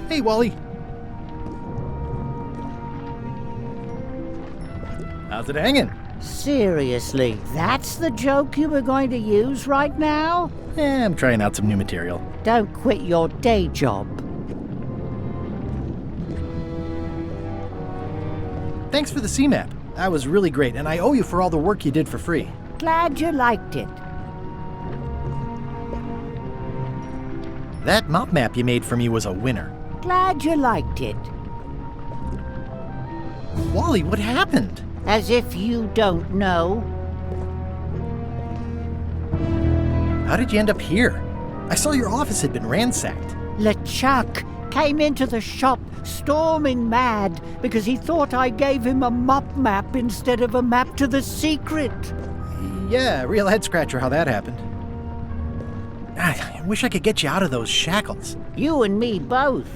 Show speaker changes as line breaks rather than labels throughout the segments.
Hey, Wally. How's it hanging?
Seriously, that's the joke you were going to use right now?
I'm trying out some new material.
Don't quit your day job.
Thanks for the C-map. That was really great, and I owe you for all the work you did for free.
Glad you liked it.
That mop map you made for me was a winner.
Glad you liked it.
Wally, what happened?
As if you don't know.
How did you end up here? I saw your office had been ransacked.
LeChuck came into the shop storming mad because he thought I gave him a mop map instead of a map to the secret.
Yeah, real head-scratcher how that happened. I wish I could get you out of those shackles.
You and me both.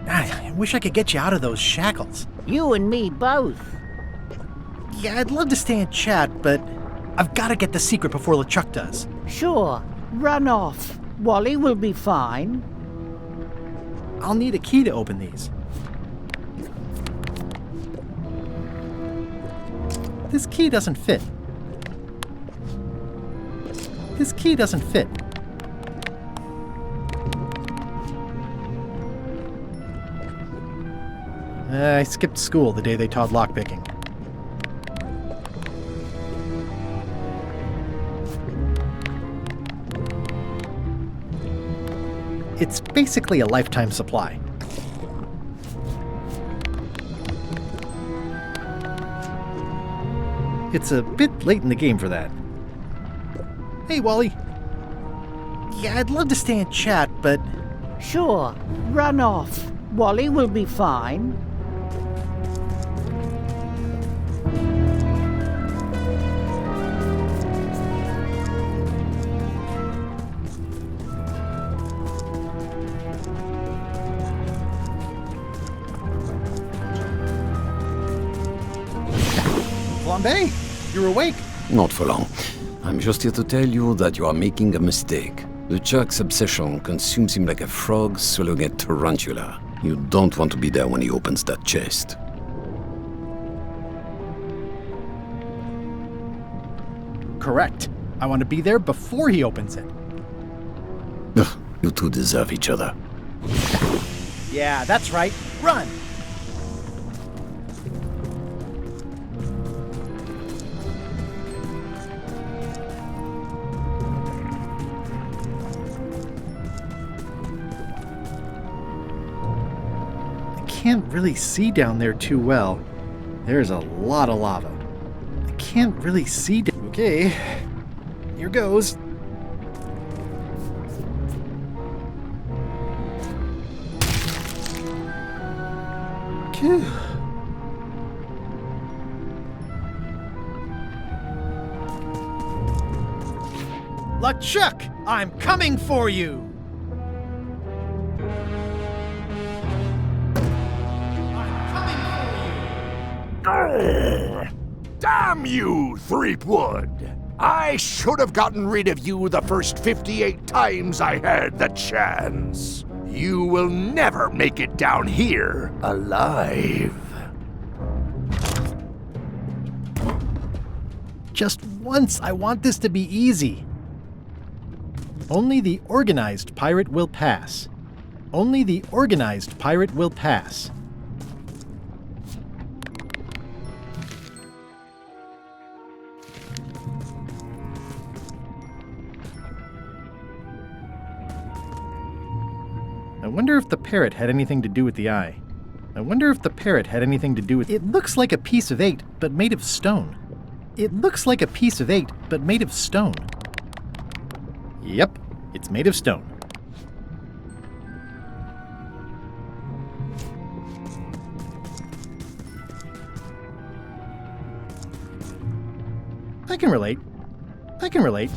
I wish I could get you out of those shackles.
You and me both.
Yeah, I'd love to stay and chat, but I've got to get the secret before LeChuck does.
Sure, run off. Wally will be fine.
I'll need a key to open these. This key doesn't fit. This key doesn't fit. I skipped school the day they taught lockpicking. It's basically a lifetime supply. It's a bit late in the game for that. Hey, Wally. Yeah, I'd love to stay and chat, but...
Sure, run off. Wally will be fine.
Flambe, you're awake.
Not for long. I'm just here to tell you that you are making a mistake. LeChuck's obsession consumes him like a frog swallowing a tarantula. You don't want to be there when he opens that chest.
Correct. I want to be there before he opens it.
Ugh, you two deserve each other.
Yeah, that's right. Run! I can't really see down there too well. There's a lot of lava. I can't really see Okay, here goes. Phew. LeChuck, I'm coming for you!
Damn you, Threepwood! I should have gotten rid of you the first 58 times I had the chance. You will never make it down here alive.
Just once, I want this to be easy. Only the organized pirate will pass. Only the organized pirate will pass. I wonder if the parrot had anything to do with the eye. I wonder if the parrot had anything to do with... It looks like a piece of 8, but made of stone. It looks like a piece of 8, but made of stone. Yep, it's made of stone. I can relate. I can relate.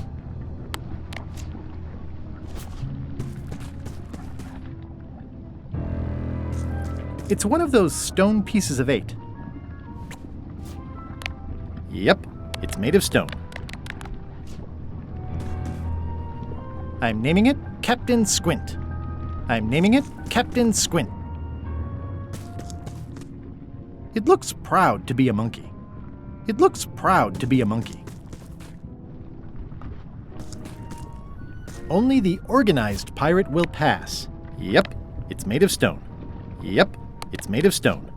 It's one of those stone pieces of 8. Yep, it's made of stone. I'm naming it Captain Squint. I'm naming it Captain Squint. It looks proud to be a monkey. It looks proud to be a monkey. Only the organized pirate will pass. Yep, it's made of stone. Yep, it's made of stone.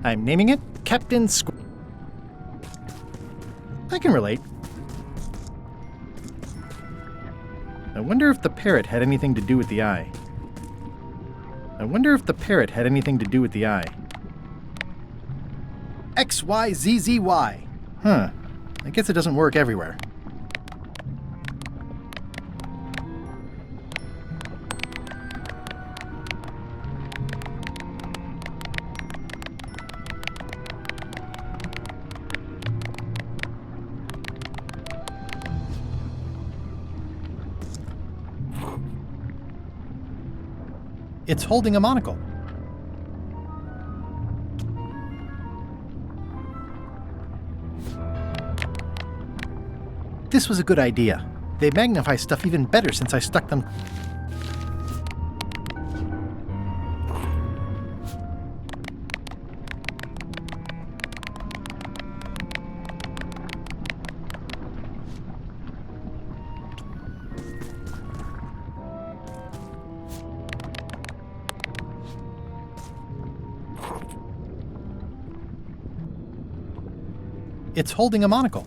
I'm naming it Captain Squint. I can relate. I wonder if the parrot had anything to do with the eye. I wonder if the parrot had anything to do with the eye. XYZZY. Huh. I guess it doesn't work everywhere. It's holding a monocle. This was a good idea. They magnify stuff even better since I stuck them. It's holding a monocle.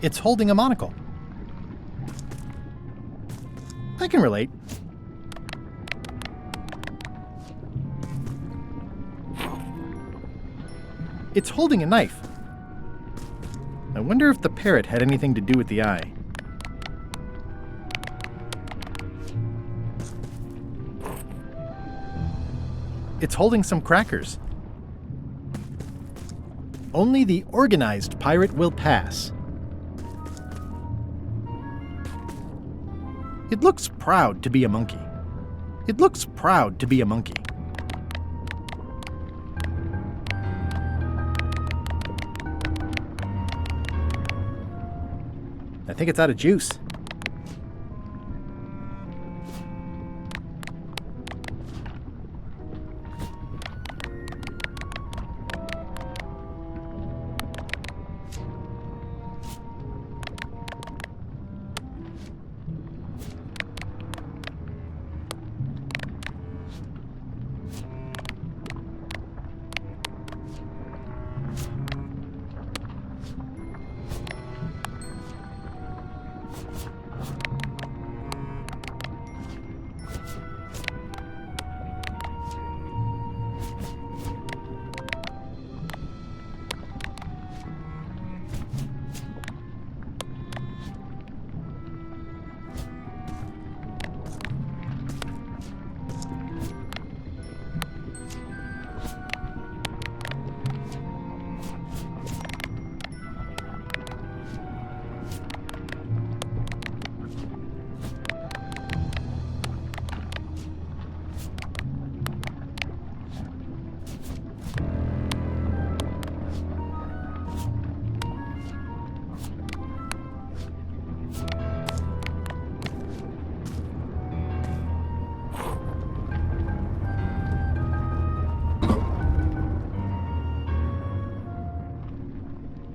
It's holding a monocle. I can relate. It's holding a knife. I wonder if the parrot had anything to do with the eye. It's holding some crackers. Only the organized pirate will pass. It looks proud to be a monkey. It looks proud to be a monkey. I think it's out of juice.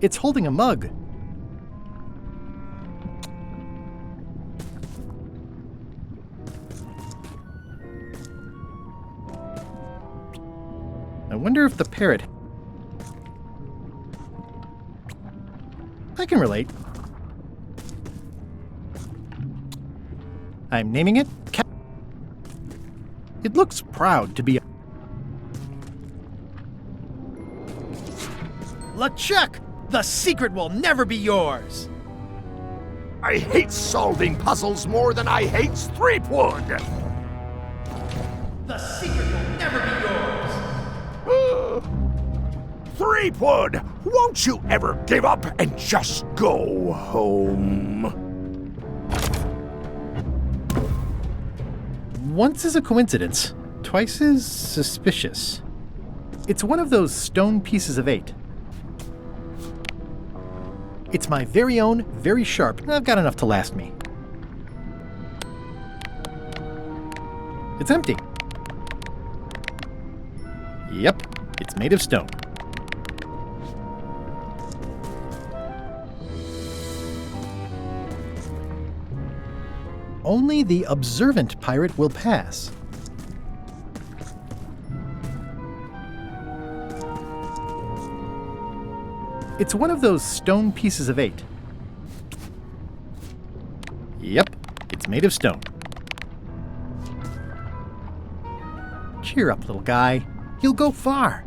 It's holding a mug. I wonder if the parrot... I can relate. I'm naming it It looks proud to be a...
LeChuck! The secret will never be yours!
I hate solving puzzles more than I hate Threepwood!
The secret will never be yours!
Threepwood, won't you ever give up and just go home?
Once is a coincidence, twice is suspicious. It's one of those stone pieces of 8. It's my very own, very sharp. I've got enough to last me. It's empty. Yep, it's made of stone. Only the observant pirate will pass. It's one of those stone pieces of 8. Yep, it's made of stone. Cheer up, little guy. You'll go far.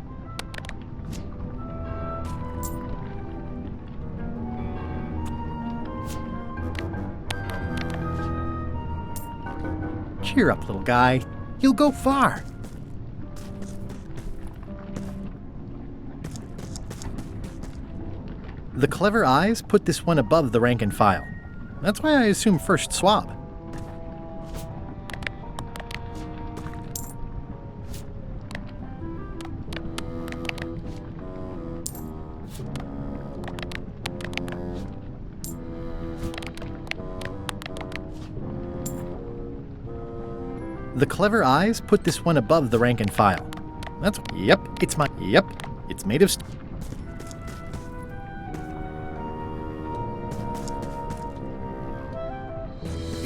Cheer up, little guy. You'll go far. The clever eyes put this one above the rank and file. That's why I assume first swab. The clever eyes put this one above the rank and file. That's yep, it's made of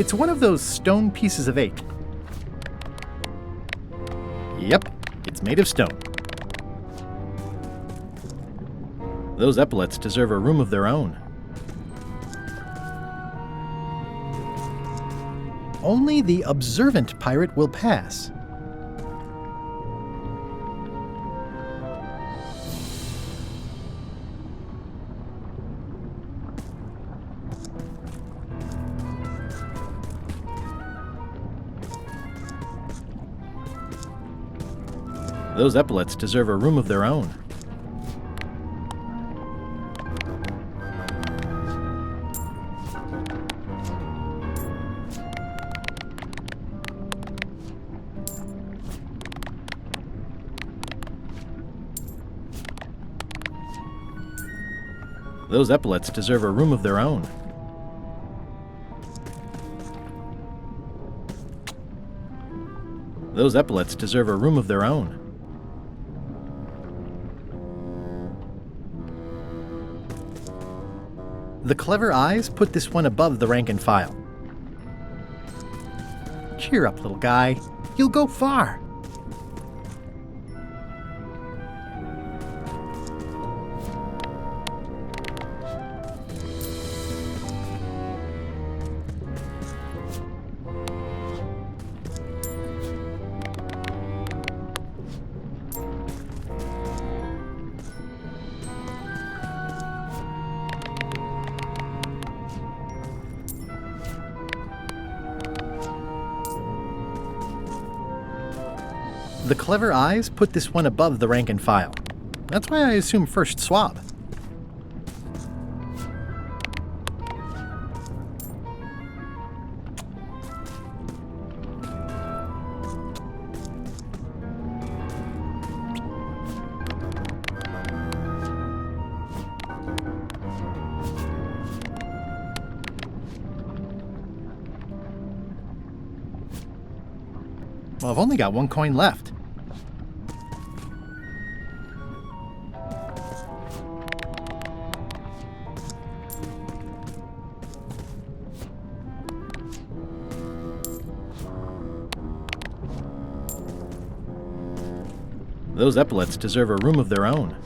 It's one of those stone pieces of 8. Yep, it's made of stone. Those epaulets deserve a room of their own. Only the observant pirate will pass. Those epaulets deserve a room of their own. Those epaulets deserve a room of their own. Those epaulets deserve a room of their own. The clever eyes put this one above the rank and file. Cheer up, little guy. You'll go far. The clever eyes put this one above the rank and file. That's why I assume first swab. Well, I've only got one coin left. Those epaulets deserve a room of their own.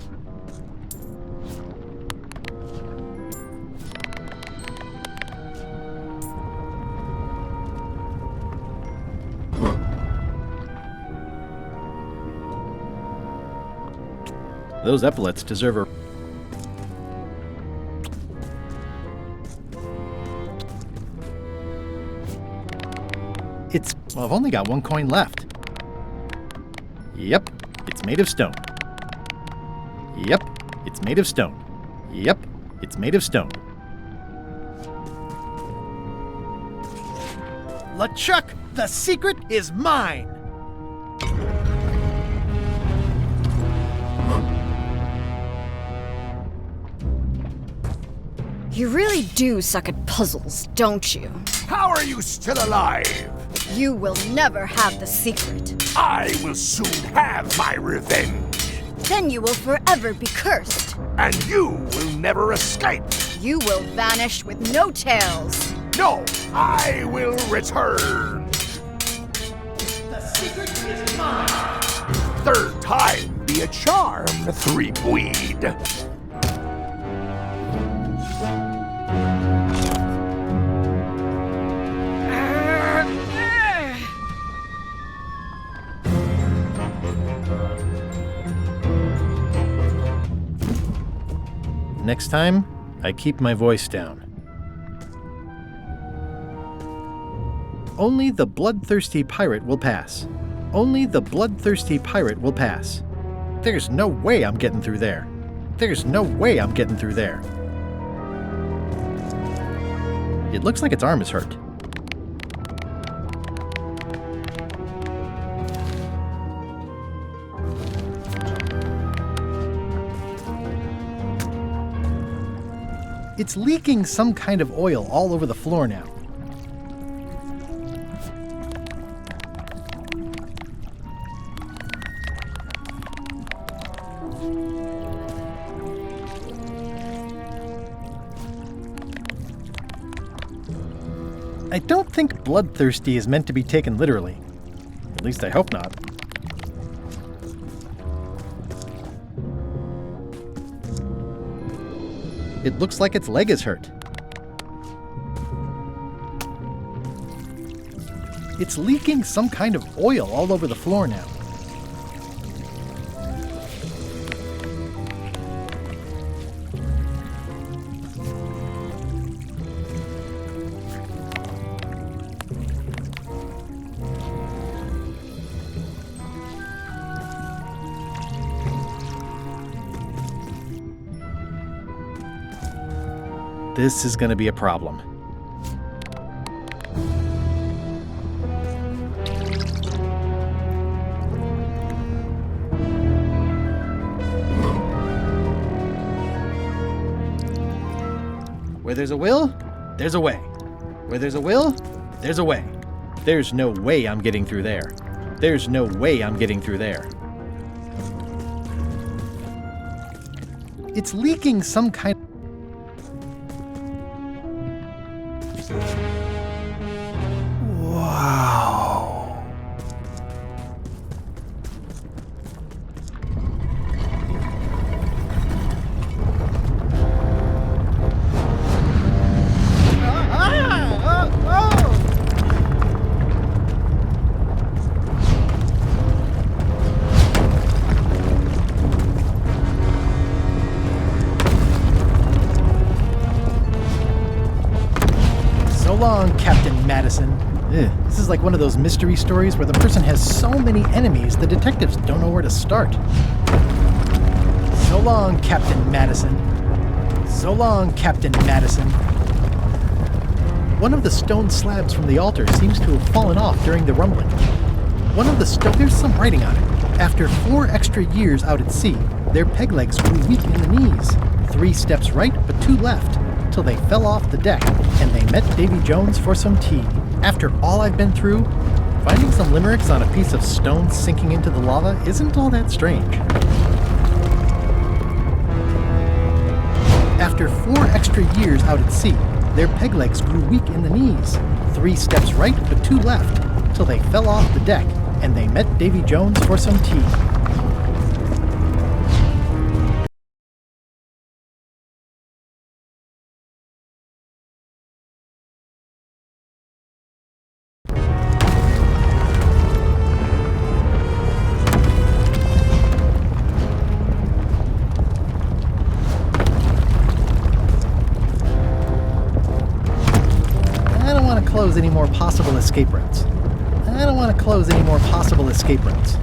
Those epaulets deserve a... I've only got one coin left. Yep, it's made of stone. Yep, it's made of stone. Yep, it's made of stone.
LeChuck, the secret is mine!
You really do suck at puzzles, don't you?
How are you still alive?
You will never have the secret.
I will soon have my revenge.
Then you will forever be cursed.
And you will never escape.
You will vanish with no tails.
No, I will return.
The secret is mine!
Third time be a charm, Threepweed.
Next time, I keep my voice down. Only the bloodthirsty pirate will pass. Only the bloodthirsty pirate will pass. There's no way I'm getting through there. There's no way I'm getting through there. It looks like its arm is hurt. It's leaking some kind of oil all over the floor now. I don't think bloodthirsty is meant to be taken literally. At least I hope not. It looks like its leg is hurt. It's leaking some kind of oil all over the floor now. This is going to be a problem. Where there's a will, there's a way. Where there's a will, there's a way. There's no way I'm getting through there. There's no way I'm getting through there. It's leaking some kind. Wow. So long, Captain Madison. This is like one of those mystery stories where the person has so many enemies the detectives don't know where to start. So long, Captain Madison. So long, Captain Madison. One of the stone slabs from the altar seems to have fallen off during the rumbling. There's some writing on it. After 4 extra years out at sea, their peg legs grew weak in the knees. 3 steps right, but 2 left, till they fell off the deck, and they met Davy Jones for some tea. After all I've been through, finding some limericks on a piece of stone sinking into the lava isn't all that strange. After 4 extra years out at sea, their peg legs grew weak in the knees. 3 steps right, but 2 left, till they fell off the deck, and they met Davy Jones for some tea. Close any more possible escape routes. don't want to close any more possible escape routes.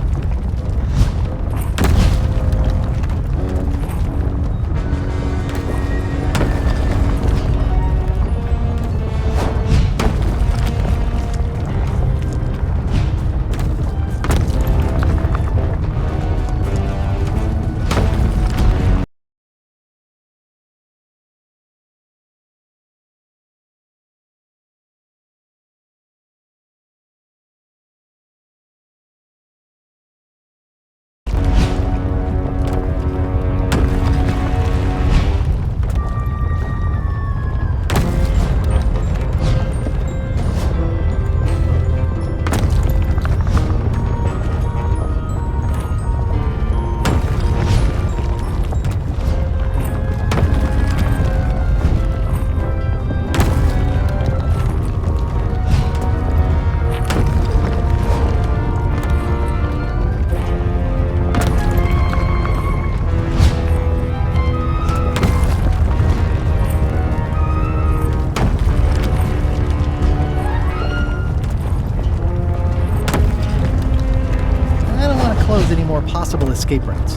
Any more possible escape routes.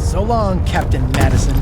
So long, Captain Madison.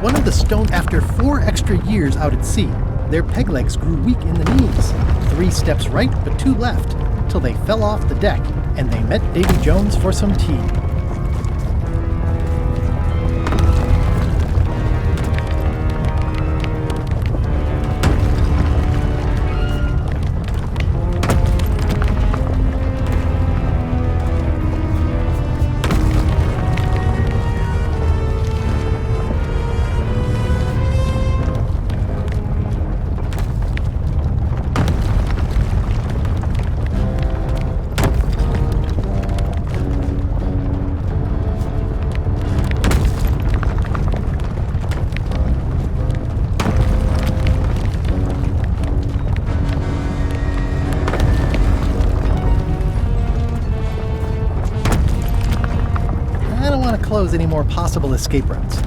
One of the stone after 4 extra years out at sea, their peg legs grew weak in the knees. 3 steps right, but 2 left, till they fell off the deck, and they met Davy Jones for some tea. Close any more possible escape routes.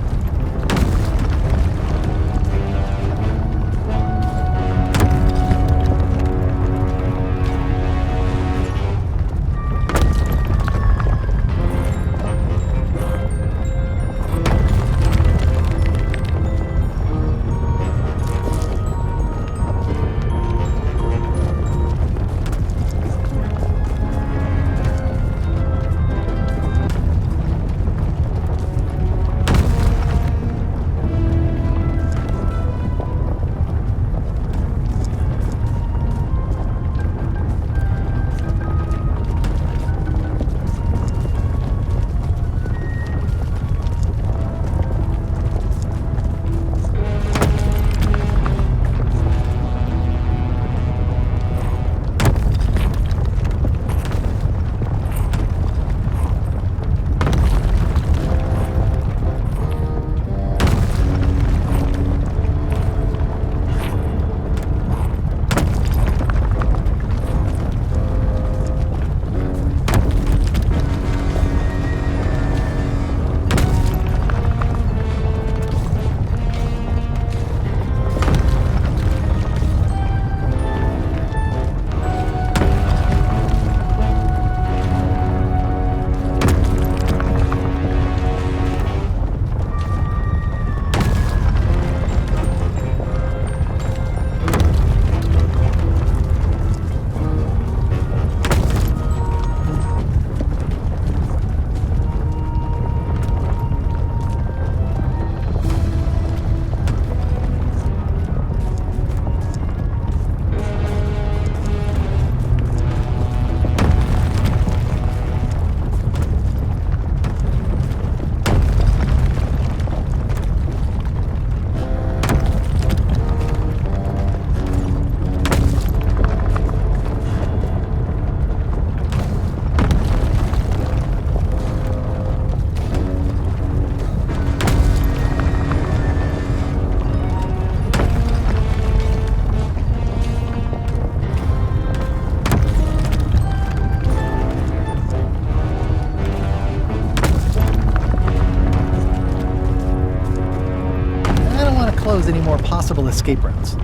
close any more possible escape routes.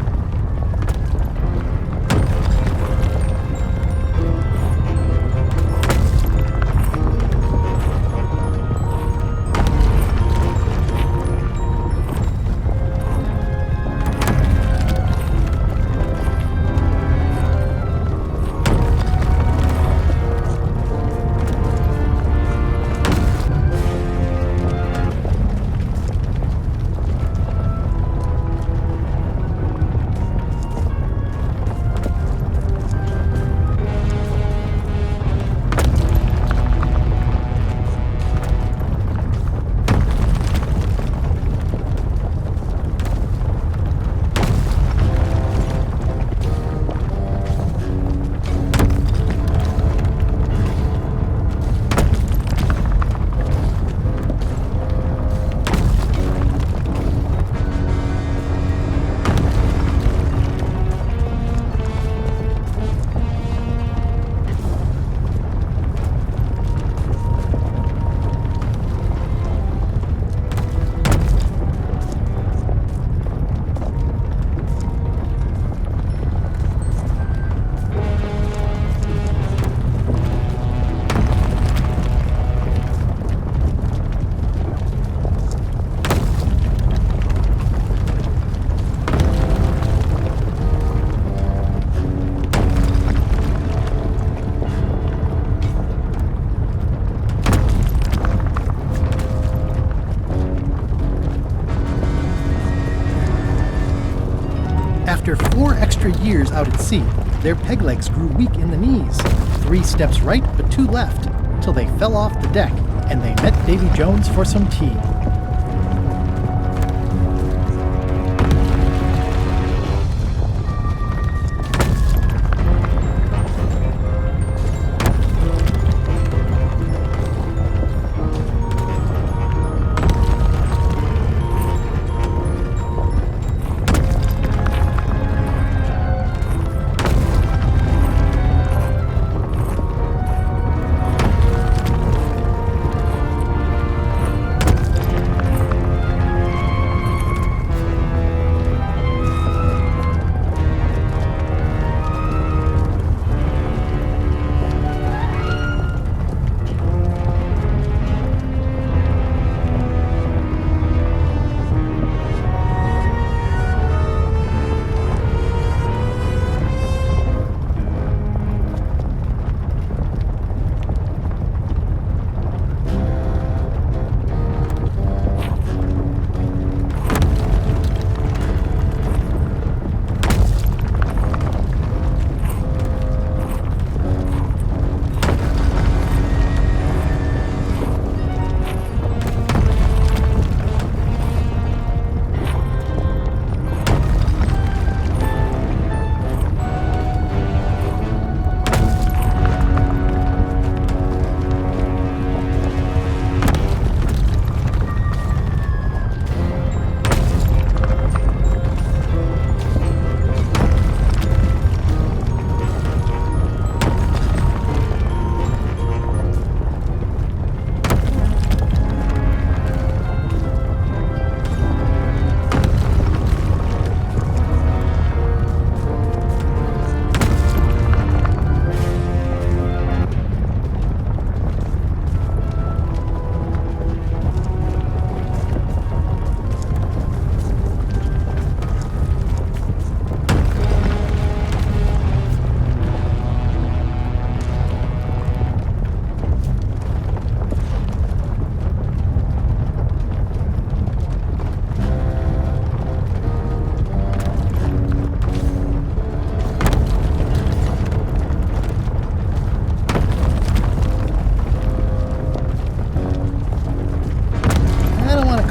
After 4 extra years out at sea, their peg legs grew weak in the knees. 3 steps right, but 2 left, till they fell off the deck, and they met Davy Jones for some tea.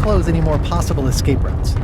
Close any more possible escape routes.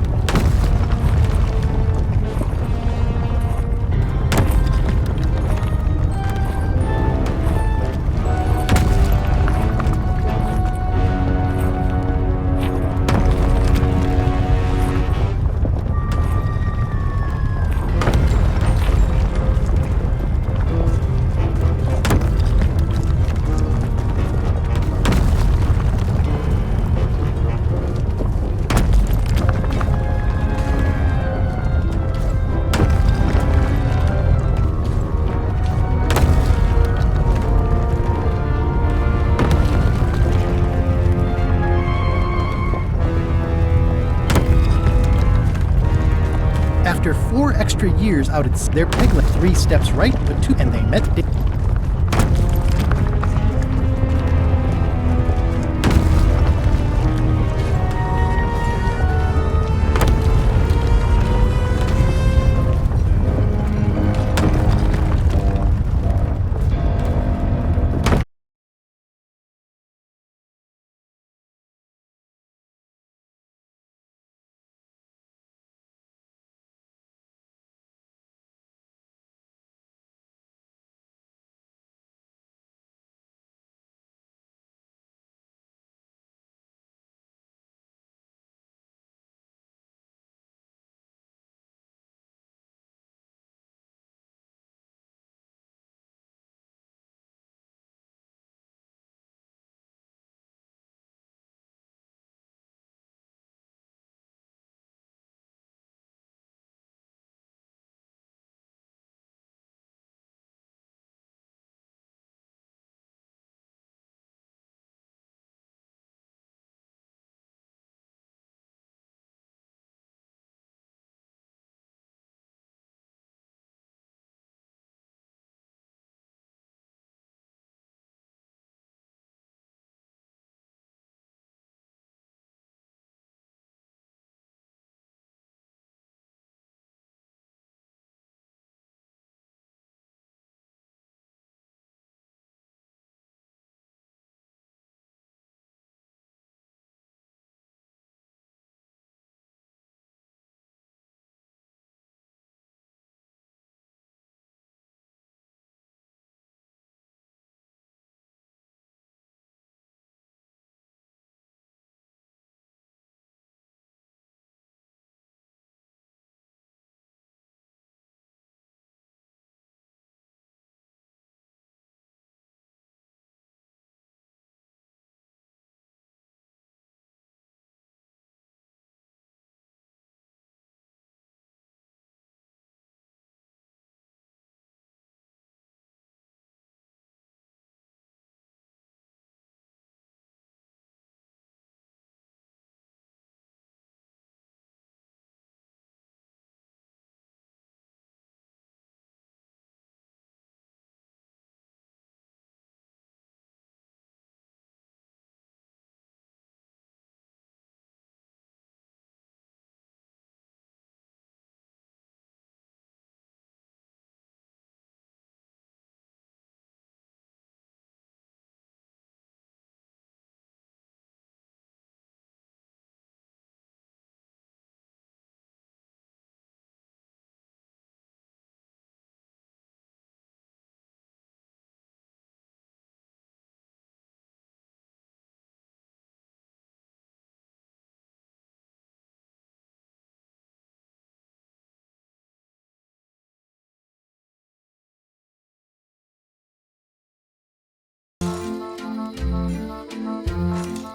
extra years out at sea. Their peg leg 3 steps right, but 2, and they met.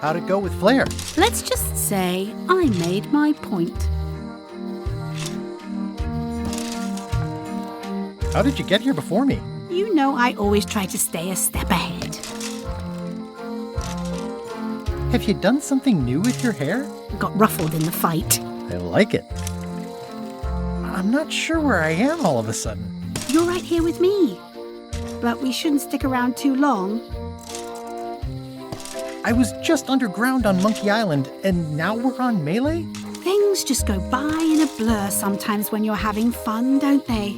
How'd it go with Flair?
Let's just say I made my point.
How did you get here before me?
You know I always try to stay a step ahead.
Have you done something new with your hair?
Got ruffled in the fight.
I like it. I'm not sure where I am all of a sudden.
You're right here with me. But we shouldn't stick around too long.
I was just underground on Monkey Island, and now we're on Melee?
Things just go by in a blur sometimes when you're having fun, don't they?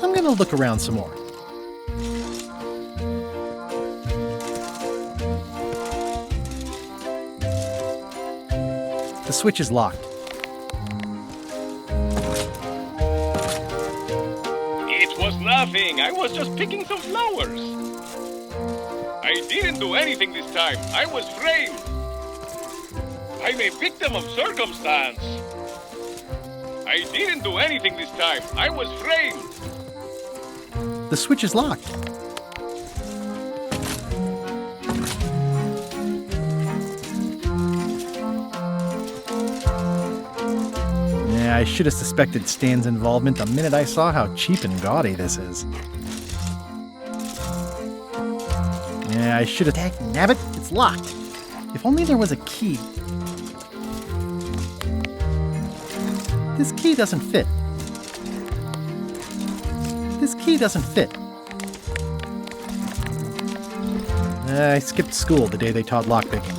I'm gonna look around some more. The switch is locked.
It was nothing. I was just picking some flowers. I didn't do anything this time. I was framed. I'm a victim of circumstance. I didn't do anything this time. I was framed.
The switch is locked. Yeah, I should have suspected Stan's involvement the minute I saw how cheap and gaudy this is. Yeah, I should have... Dagnabbit, it's locked. If only there was a key. This key doesn't fit. This key doesn't fit. I skipped school the day they taught lockpicking.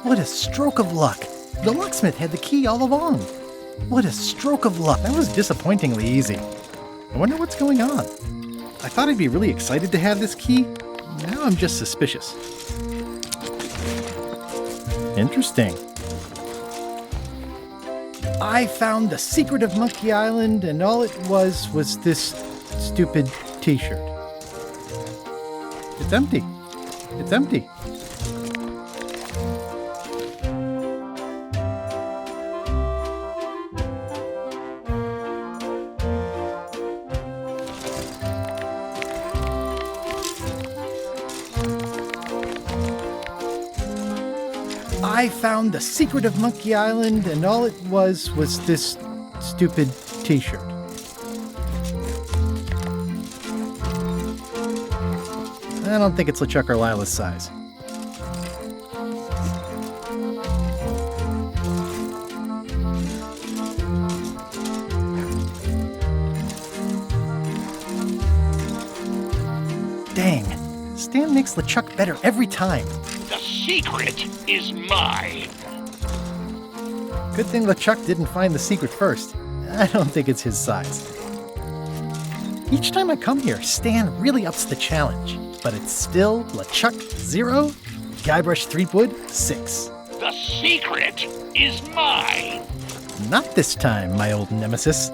What a stroke of luck! The locksmith had the key all along. What a stroke of luck! That was disappointingly easy. I wonder what's going on. I thought I'd be really excited to have this key. Now I'm just suspicious. Interesting. I found the secret of Monkey Island, and all it was this stupid t-shirt. It's empty. It's empty. I found the secret of Monkey Island, and all it was this stupid t-shirt. I don't think it's LeChuck or Lila's size. Dang, Stan makes LeChuck better every time.
The secret is mine.
Good thing LeChuck didn't find the secret first. I don't think it's his size. Each time I come here, Stan really ups the challenge. But it's still LeChuck 0, Guybrush Threepwood 6.
The secret is mine.
Not this time, my old nemesis.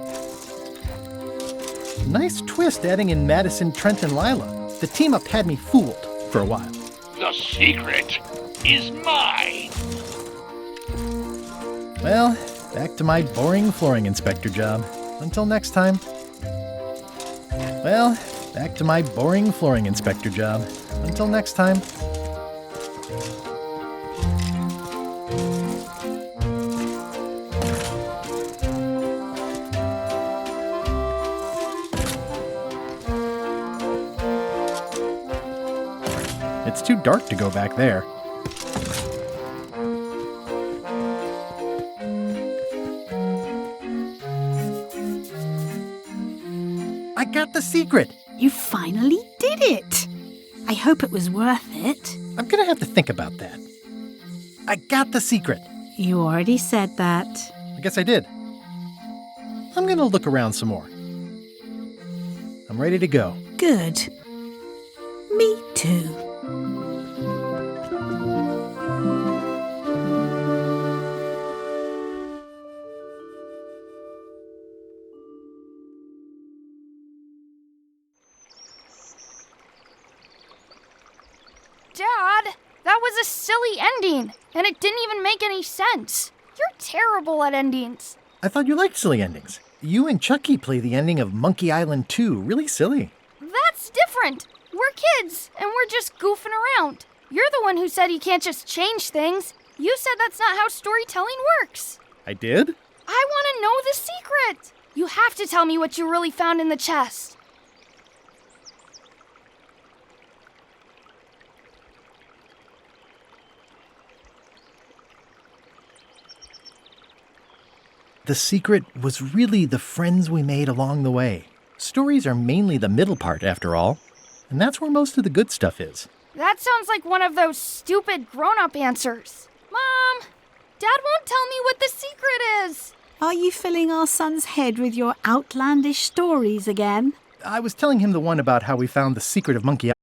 Nice twist adding in Madison, Trent, and Lila. The team up had me fooled for a while.
The secret is mine.
Well, back to my boring flooring inspector job. Until next time. Well, back to my boring flooring inspector job. Until next time. It's too dark to go back there. I got the secret!
You finally did it! I hope it was worth it.
I'm gonna have to think about that. I got the secret.
You already said that.
I guess I did. I'm gonna look around some more. I'm ready to go.
Good. Me too.
Dad, that was a silly ending, and it didn't even make any sense. You're terrible at endings.
I thought you liked silly endings. You and Chucky play the ending of Monkey Island 2 really silly.
That's different. We're kids, and we're just goofing around. You're the one who said you can't just change things. You said that's not how storytelling works.
I did?
I want to know the secret. You have to tell me what you really found in the chest.
The secret was really the friends we made along the way. Stories are mainly the middle part, after all. And that's where most of the good stuff is.
That sounds like one of those stupid grown-up answers. Mom, Dad won't tell me what the secret is.
Are you filling our son's head with your outlandish stories again?
I was telling him the one about how we found the secret of Monkey Island.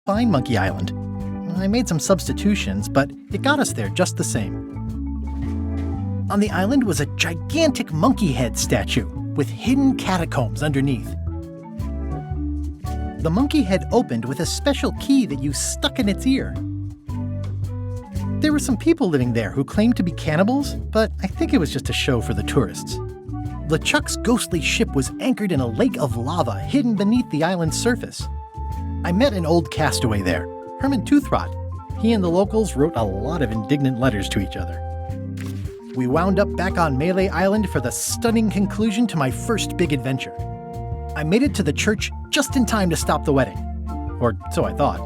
find Monkey Island. I made some substitutions, but it got us there just the same. On the island was a gigantic monkey head statue with hidden catacombs underneath. The monkey head opened with a special key that you stuck in its ear. There were some people living there who claimed to be cannibals, but I think it was just a show for the tourists. LeChuck's ghostly ship was anchored in a lake of lava hidden beneath the island's surface. I met an old castaway there, Herman Toothrot. He and the locals wrote a lot of indignant letters to each other. We wound up back on Melee Island for the stunning conclusion to my first big adventure. I made it to the church just in time to stop the wedding. Or so I thought.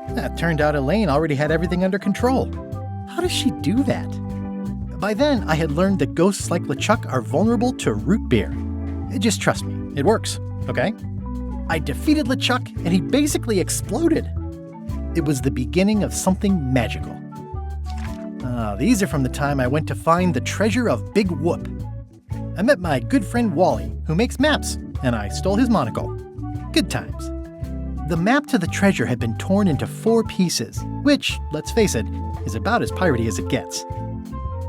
It turned out Elaine already had everything under control. How does she do that? By then, I had learned that ghosts like LeChuck are vulnerable to root beer. Just trust me, it works, okay? I defeated LeChuck and he basically exploded. It was the beginning of something magical. These are from the time I went to find the treasure of Big Whoop. I met my good friend Wally, who makes maps, and I stole his monocle. Good times. The map to the treasure had been torn into 4 pieces, which, let's face it, is about as piratey as it gets.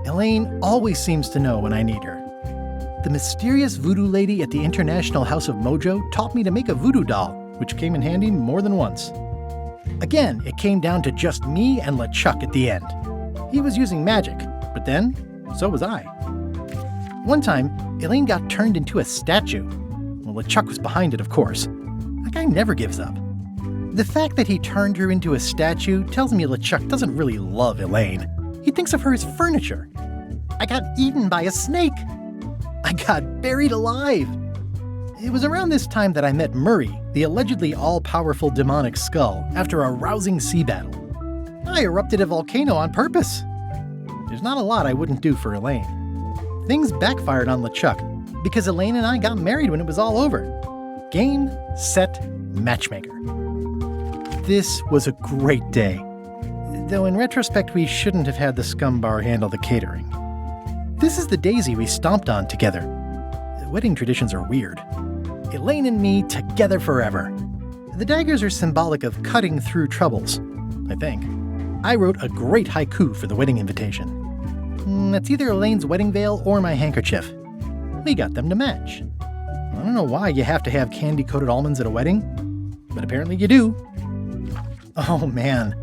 Elaine always seems to know when I need her. The mysterious voodoo lady at the International House of Mojo taught me to make a voodoo doll, which came in handy more than once. Again, it came down to just me and LeChuck at the end. He was using magic, but then, so was I. One time, Elaine got turned into a statue. Well, LeChuck was behind it, of course. That guy never gives up. The fact that he turned her into a statue tells me LeChuck doesn't really love Elaine. He thinks of her as furniture. I got eaten by a snake. I got buried alive. It was around this time that I met Murray, the allegedly all-powerful demonic skull, after a rousing sea battle. I erupted a volcano on purpose. There's not a lot I wouldn't do for Elaine. Things backfired on LeChuck because Elaine and I got married when it was all over. Game, set, matchmaker. This was a great day. Though in retrospect, we shouldn't have had the scum bar handle the catering. This is the daisy we stomped on together. Wedding traditions are weird. Elaine and me together forever. The daggers are symbolic of cutting through troubles, I think. I wrote a great haiku for the wedding invitation. It's either Elaine's wedding veil or my handkerchief. We got them to match. I don't know why you have to have candy-coated almonds at a wedding, but apparently you do. Oh man,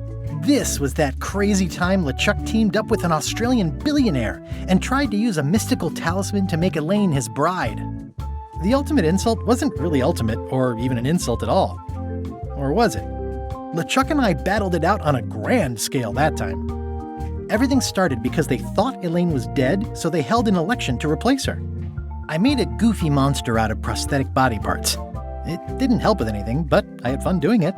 this was that crazy time LeChuck teamed up with an Australian billionaire and tried to use a mystical talisman to make Elaine his bride. The ultimate insult wasn't really ultimate or even an insult at all. Or was it? LeChuck and I battled it out on a grand scale that time. Everything started because they thought Elaine was dead, so they held an election to replace her. I made a goofy monster out of prosthetic body parts. It didn't help with anything, but I had fun doing it.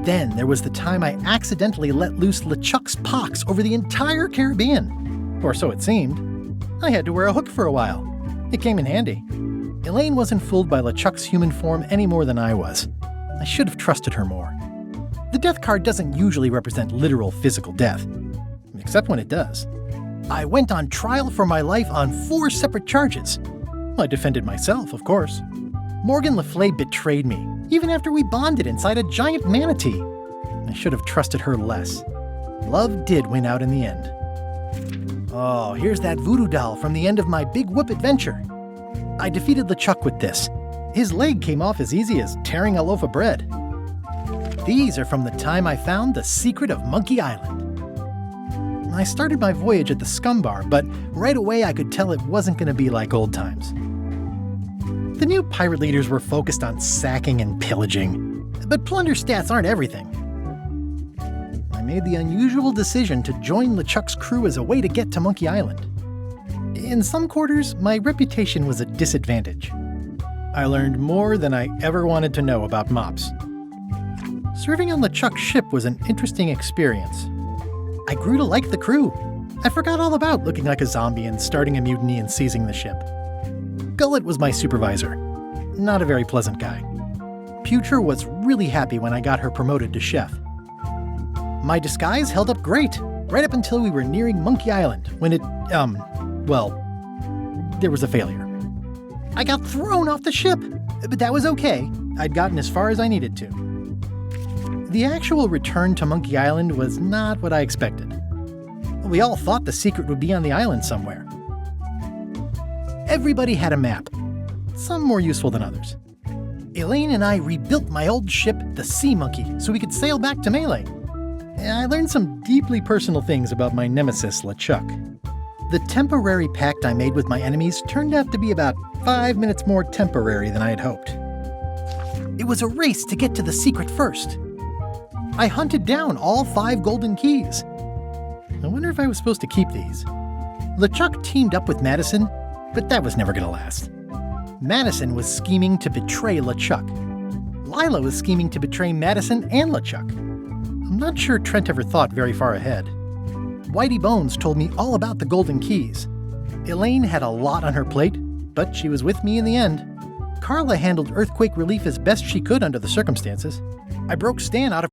Then there was the time I accidentally let loose LeChuck's pox over the entire Caribbean. Or so it seemed. I had to wear a hook for a while. It came in handy. Elaine wasn't fooled by LeChuck's human form any more than I was. I should have trusted her more. The death card doesn't usually represent literal physical death, except when it does. I went on trial for my life on 4 separate charges. I defended myself, of course. Morgan Le Fay betrayed me, even after we bonded inside a giant manatee. I should have trusted her less. Love did win out in the end. Oh, here's that voodoo doll from the end of my Big Whoop adventure. I defeated LeChuck with this. His leg came off as easy as tearing a loaf of bread. These are from the time I found the secret of Monkey Island. I started my voyage at the scum bar, but right away I could tell it wasn't going to be like old times. The new pirate leaders were focused on sacking and pillaging, but plunder stats aren't everything. I made the unusual decision to join LeChuck's crew as a way to get to Monkey Island. In some quarters, my reputation was a disadvantage. I learned more than I ever wanted to know about mops. Serving on LeChuck's ship was an interesting experience. I grew to like the crew. I forgot all about looking like a zombie and starting a mutiny and seizing the ship. Gullet was my supervisor. Not a very pleasant guy. Putre was really happy when I got her promoted to chef. My disguise held up great, right up until we were nearing Monkey Island, when there was a failure. I got thrown off the ship, but that was okay. I'd gotten as far as I needed to. The actual return to Monkey Island was not what I expected. We all thought the secret would be on the island somewhere. Everybody had a map, some more useful than others. Elaine and I rebuilt my old ship, the Sea Monkey, so we could sail back to Melee. I learned some deeply personal things about my nemesis, LeChuck. The temporary pact I made with my enemies turned out to be about 5 minutes more temporary than I had hoped. It was a race to get to the secret first. I hunted down all 5 golden keys. I wonder if I was supposed to keep these. LeChuck teamed up with Madison, but that was never going to last. Madison was scheming to betray LeChuck. Lila was scheming to betray Madison and LeChuck. I'm not sure Trent ever thought very far ahead. Whitey Bones told me all about the golden keys. Elaine had a lot on her plate, but she was with me in the end. Carla handled earthquake relief as best she could under the circumstances. I broke Stan out of